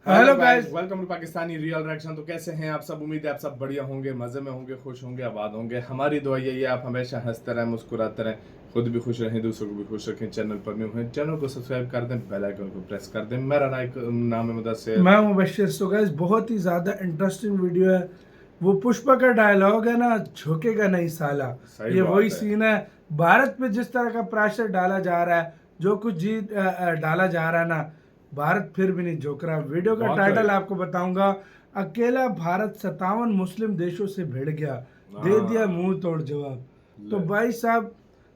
Hello guys, welcome to Pakistani real reaction. तो कैसे हैं आप सब? उम्मीद है आप सब बढ़िया होंगे, मजे में होंगे, खुश होंगे, आबाद होंगे। हमारी दुआ यही है आप हमेशा हंसते रहें, मुस्कुराते रहें, खुद भी खुश रहें, दूसरों को भी खुश रखें। चैनल पर न्यू हैं, चैनल को सब्सक्राइब कर दें, बेल आइकन को प्रेस कर दें। मेरा नाम है मुदस्सिर। मैं मुबशिर। सो गाइस, बहुत ही ज़्यादा इंटरेस्टिंग वीडियो है। वो पुष्पा का डायलॉग है ना, झुकेगा नहीं साला। सही ये बात वही है। सीन है। भारत पे जिस तरह का प्रेशर डाला जा रहा है, जो कुछ डाला जा रहा है ना, भारत फिर भी नहीं झुक रहा। वीडियो का टाइटल आपको बताऊंगा, अकेला भारत 57 मुस्लिम देशों से भिड़ गया, दे दिया मुंह तोड़ जवाब। तो भाई साहब,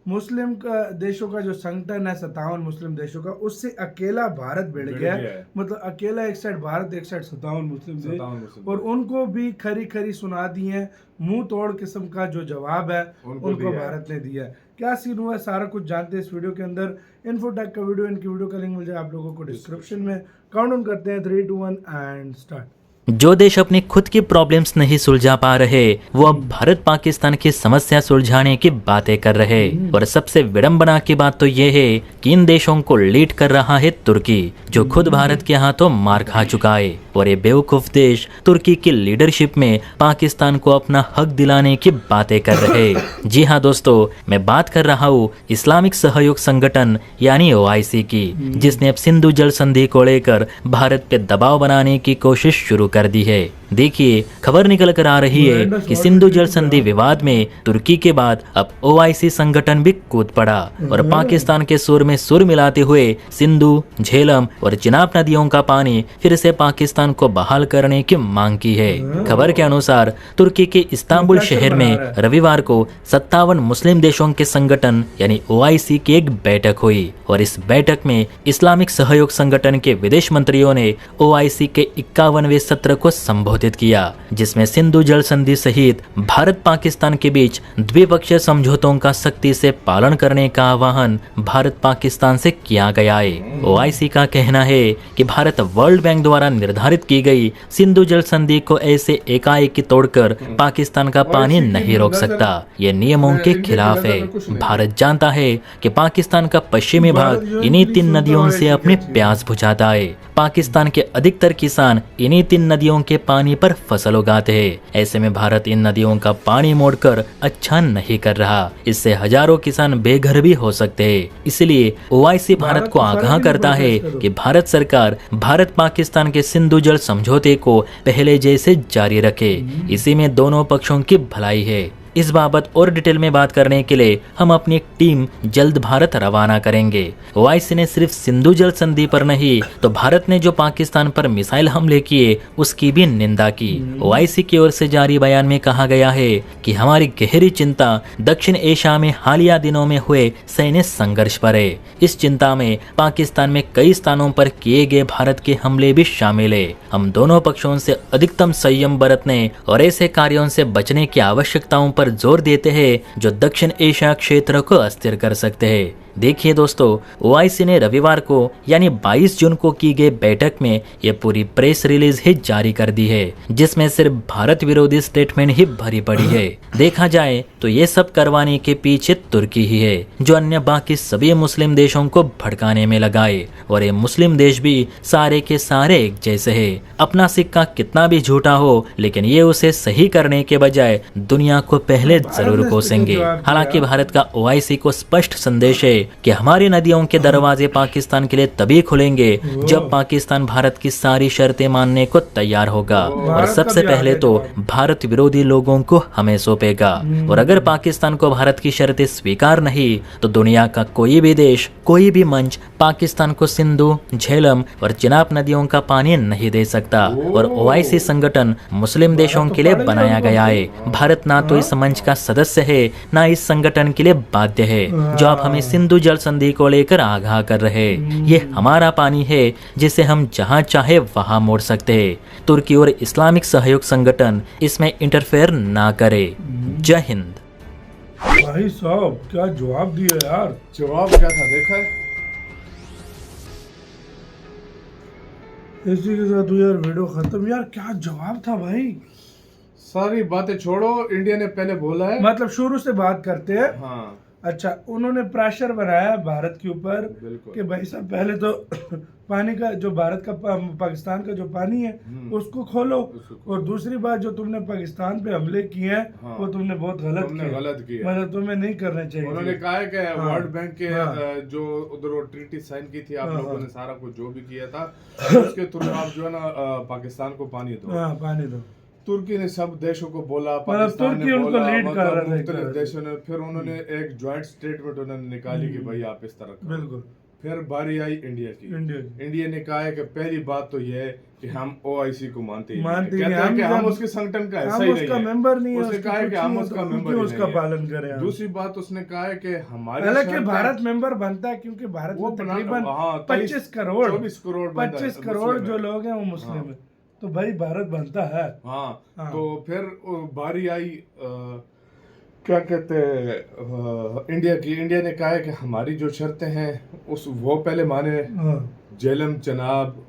मुस्लिम का देशों का जो संगठन है 57 मुस्लिम देशों का, उससे अकेला भारत भिड़ गया है। मतलब अकेला एक साइड भारत, एक साइड 57 मुस्लिम देश, और उनको भी खरी खरी सुना दी है। मुंह तोड़ किस्म का जो जवाब है उनको भारत ने दिया है। क्या सीन हुआ है सारा कुछ जानते हैं इस वीडियो के अंदर। इन्फोटेक का वीडियो, इनकी वीडियो का लिंक मिल जाए आप लोगों को डिस्क्रिप्शन में। काउंटडाउन करते हैं 3, 2, 1 एंड स्टार्ट। जो देश अपनी खुद की प्रॉब्लम्स नहीं सुलझा पा रहे, वो अब भारत पाकिस्तान की समस्या सुलझाने की बातें कर रहे। और सबसे विडंबना की बात तो ये है कि इन देशों को लीड कर रहा है तुर्की, जो खुद भारत के हाथों मार खा चुका है। और ये बेवकूफ देश तुर्की की लीडरशिप में पाकिस्तान को अपना हक दिलाने की बातें कर रहे। जी हाँ दोस्तों, मैं बात कर रहा हूँ इस्लामिक सहयोग संगठन यानी OIC की, जिसने अब सिंधु जल संधि को लेकर भारत पे दबाव बनाने की कोशिश शुरू कर दी है। देखिए, खबर निकल कर आ रही है कि सिंधु जल संधि विवाद में तुर्की के बाद अब OIC संगठन भी कूद पड़ा और पाकिस्तान के सुर में सुर मिलाते हुए सिंधु, झेलम और चिनाब नदियों का पानी फिर से पाकिस्तान को बहाल करने की मांग की है। खबर के अनुसार तुर्की के इस्तांबुल शहर में रविवार को 57 मुस्लिम देशों के संगठन यानी OIC की एक बैठक हुई और इस बैठक में इस्लामिक सहयोग संगठन के विदेश मंत्रियों ने OIC के 51वें सत्र को संबोधित किया, जिसमें सिंधु जल संधि सहित भारत पाकिस्तान के बीच द्विपक्षीय समझौतों का सख्ती से पालन करने का आह्वान भारत पाकिस्तान से किया गया है। OIC का कहना है कि भारत वर्ल्ड बैंक द्वारा निर्धारित की गई सिंधु जल संधि को ऐसे एकाएक तोड़कर पाकिस्तान का पानी नहीं रोक सकता। ये नियमों के खिलाफ है। भारत जानता है कि पाकिस्तान का पश्चिमी भाग इन्हीं 3 नदियों से अपनी प्यास बुझाता है। पाकिस्तान के अधिकतर किसान इन्हीं 3 नदियों के पानी पर फसल उगाते हैं। ऐसे में भारत इन नदियों का पानी मोड़कर अच्छा नहीं कर रहा। इससे हजारों किसान बेघर भी हो सकते हैं। इसलिए OIC भारत को आगाह करता है कि भारत सरकार भारत पाकिस्तान के सिंधु जल समझौते को पहले जैसे जारी रखे। इसी में दोनों पक्षों की भलाई है। इस बाबत और डिटेल में बात करने के लिए हम अपनी एक टीम जल्द भारत रवाना करेंगे। OIC ने सिर्फ सिंधु जल संधि पर नहीं तो भारत ने जो पाकिस्तान पर मिसाइल हमले किए उसकी भी निंदा की। OIC की ओर से जारी बयान में कहा गया है कि हमारी गहरी चिंता दक्षिण एशिया में हालिया दिनों में हुए सैन्य संघर्ष पर है। इस चिंता में पाकिस्तान में कई स्थानों पर किए गए भारत के हमले भी शामिल है। हम दोनों पक्षों से अधिकतम संयम बरतने और ऐसे कार्यों से बचने की आवश्यकताओं पर जोर देते हैं जो दक्षिण एशिया क्षेत्र को अस्थिर कर सकते हैं। देखिए दोस्तों, OIC ने रविवार को यानी 22 जून को की गई बैठक में ये पूरी प्रेस रिलीज ही जारी कर दी है, जिसमें सिर्फ भारत विरोधी स्टेटमेंट ही भरी पड़ी है। देखा जाए तो ये सब करवाने के पीछे तुर्की ही है, जो अन्य बाकी सभी मुस्लिम देशों को भड़काने में लगाए। और ये मुस्लिम देश भी सारे के सारे एक जैसे है। अपना सिक्का कितना भी झूठा हो, लेकिन ये उसे सही करने के बजाय दुनिया को पहले जरूर कोसेंगे। हालांकि भारत का OIC को स्पष्ट संदेश है कि हमारी नदियों के दरवाजे पाकिस्तान के लिए तभी खुलेंगे जब पाकिस्तान भारत की सारी शर्तें मानने को तैयार होगा और सबसे पहले तो भारत विरोधी लोगों को हमें सौंपेगा। और अगर पाकिस्तान को भारत की शर्तें स्वीकार नहीं तो दुनिया का कोई भी देश, कोई भी मंच पाकिस्तान को सिंधु, झेलम और चिनाब नदियों का पानी नहीं दे सकता। और OIC संगठन मुस्लिम देशों के लिए बनाया गया है। भारत ना तो इस मंच का सदस्य है, ना इस संगठन के लिए बाध्य है। जो आप हमें सिंधु जल संधि को लेकर आगाह कर रहे, ये हमारा पानी है जिसे हम जहां चाहे वहां मोड़ सकते हैं। तुर्की और इस्लामिक सहयोग संगठन इसमें इंटरफेयर ना करे। जय हिंद। भाई साहब, क्या जवाब दिया यार। जवाब क्या था देखा है? इसी के साथ यार वीडियो खत्म। यार क्या जवाब था भाई। सारी बातें छोड़ो, इंडिया ने पहले बोला है। मतलब शुरू से बात करते हैं। हाँ, अच्छा, उन्होंने प्रेशर बनाया भारत के ऊपर बिल्कुल। कि भाई साहब पहले तो पानी का जो भारत का पाकिस्तान का जो पानी है उसको खोलो, और दूसरी बात जो तुमने पाकिस्तान पे हमले किए हैं हाँ। वो तुमने बहुत गलत किया, मतलब तुम्हें नहीं करने चाहिए। उन्होंने कहा है कि हाँ। वर्ल्ड बैंक के हाँ। जो उधर वो ट्रीटी साइन की थी आप हाँ, लोगों हाँ। ने, सारा कुछ जो भी किया था उसके थ्रू आप जो है ना पाकिस्तान को पानी दो। हाँ, पानी दो। तुर्की ने सब देशों को बोला, पाकिस्तान तुर्की ने उनको बोला, लीड कर रहा था एक मुख्तलिफ तरह से। देशों ने, फिर उन्होंने एक ज्वाइंट स्टेटमेंट उन्होंने निकाली कि भाई आप इस तरह करो। बिल्कुल। फिर बारी आई इंडिया की। इंडिया ने कहा है कि पहली बात तो ये है कि हम OIC को मानते ही नहीं। कहते हैं कि हम उसके संगठन का हिस्सा ही नहीं है, मेंबर नहीं है, उसने कहा है कि हम उसका मेंबर ही उसका नहीं पालन है। करें। दूसरी बात उसने कहा है कि हमारी हालांकि शर्तें- भारत मेंबर बनता है क्योंकि भारत वो में बना- तकरीबन हाँ, 25 करोड़ 24 करोड़ बंदा- 25 करोड़ मुस्लिम जो है। लोग हैं वो मुस्लिम है, तो भाई भारत बनता है। हाँ, हाँ। तो फिर बारी आई क्या कहते हैं इंडिया की। इंडिया ने कहा है कि हमारी जो शर्तें हैं उस वो पहले माने। हाँ, झेलम चनाब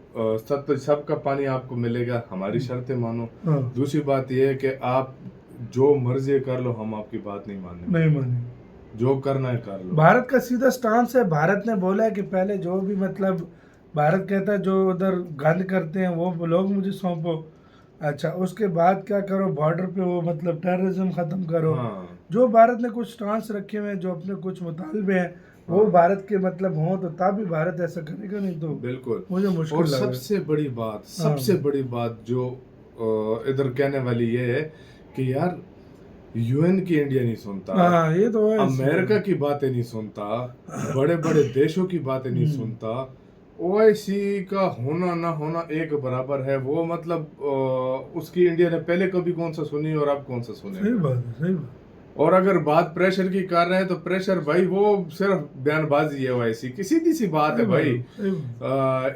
सबका पानी आपको मिलेगा, हमारी शर्तें मानो। हाँ, दूसरी बात यह है कि आप जो मर्जी कर लो, हम आपकी बात नहीं मानेंगे, नहीं माने। जो करना है कर लो। भारत का सीधा स्टांस है। भारत ने बोला है कि पहले जो भी मतलब भारत कहता है जो उधर गंद करते हैं वो लोग मुझे सौंपो। अच्छा, उसके बाद क्या करो, बॉर्डर पे वो मतलब टेररिज्म खत्म करो। हाँ। जो भारत ने कुछ स्टांस रखे हुए हैं, जो अपने कुछ मुतालबे हैं वो भारत के मतलब हों तो तभी भारत ऐसा करेगा, नहीं तो बिल्कुल मुझे मुश्किल और लग रहा है। सबसे बड़ी बात, सबसे बड़ी बात जो इधर कहने वाली ये है कि यार UN की इंडिया नहीं सुनता, हाँ, ये तो है। अमेरिका की बातें नहीं सुनता, बड़े बड़े देशों की बातें नहीं सुनता। OIC का होना ना होना एक बराबर है। वो मतलब उसकी इंडिया ने पहले कभी कौन सा सुनी और अब कौन सा सुने। सही बात है, सही बात। और अगर बात प्रेशर की कर रहे हैं तो प्रेशर भाई वो सिर्फ बयानबाजी है। OIC की सीधी सी बात है भाई,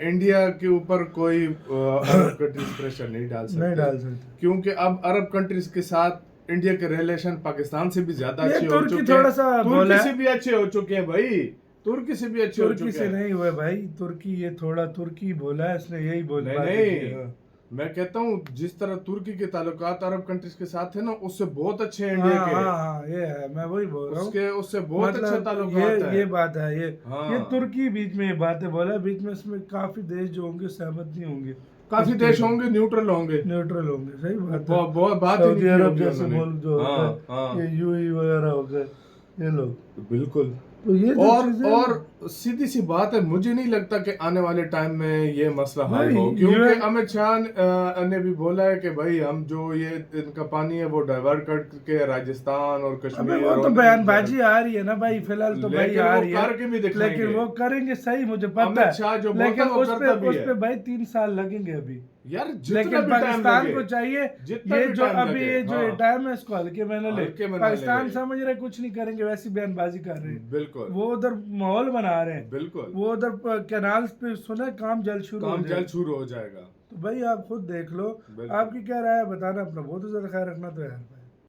इंडिया के ऊपर कोई अरब कंट्रीज प्रेशर नहीं डाल सकते, क्योंकि अब अरब कंट्रीज के साथ इंडिया के रिलेशन पाकिस्तान से भी ज्यादा अच्छे हो चुके हैं, तुर्की से भी अच्छे हो चुके हैं भाई, तुर्की से भी अच्छे हो चुके हैं। तुर्की से नहीं हुए भाई, तुर्की ये थोड़ा तुर्की बोला है इसने, यही बोला। नहीं, मैं कहता हूँ जिस तरह तुर्की के ताल्लुकात अरब कंट्रीज के साथ है ना, उससे बहुत अच्छे हैं इंडिया के। हाँ, ये है, मैं वही बोल रहा हूँ, उससे बहुत अच्छे ताल्लुकात है। ये बात है। हाँ। ये तुर्की बीच में ये बातें बोला, बीच में इसमें काफी देश जो होंगे सहमत नहीं होंगे, काफी देश होंगे न्यूट्रल होंगे, सही बात है। बहुत बात ही सऊदी नहीं अरब की जैसे उन्होंने। मुल्क जो होते हैं, ये UAE वगैरह हो गए, ये लोग। बिल्कुल। तो ये और सीधी सी बात है, मुझे नहीं लगता कि आने वाले टाइम में ये मसला हल हो, क्योंकि अमित शाह ने भी बोला है कि भाई हम जो ये इनका पानी है वो डाइवर्ट करके राजस्थान और कश्मीर। वो तो बयानबाजी आ रही है ना भाई, फिलहाल तो भाई आ रही है, लेकिन वो करेंगे सही, मुझे पता है, लेकिन उस पे भाई 3 साल लगेंगे अभी यार। लेकिन पाकिस्तान को चाहिए ये जो अभी ये जो टाइम है इसको हल्के में ले। पाकिस्तान समझ रहे कुछ नहीं करेंगे, वैसी बयानबाजी कर रहे हैं। बिल्कुल, वो उधर माहौल बना रहे हैं। बिल्कुल, वो उधर कैनाल्स पे सुना काम जल्द शुरू हो जाएगा। तो भाई आप खुद देख लो, आपकी क्या राय है बताना, अपना बहुत ज्यादा ख्याल रखना तो यार।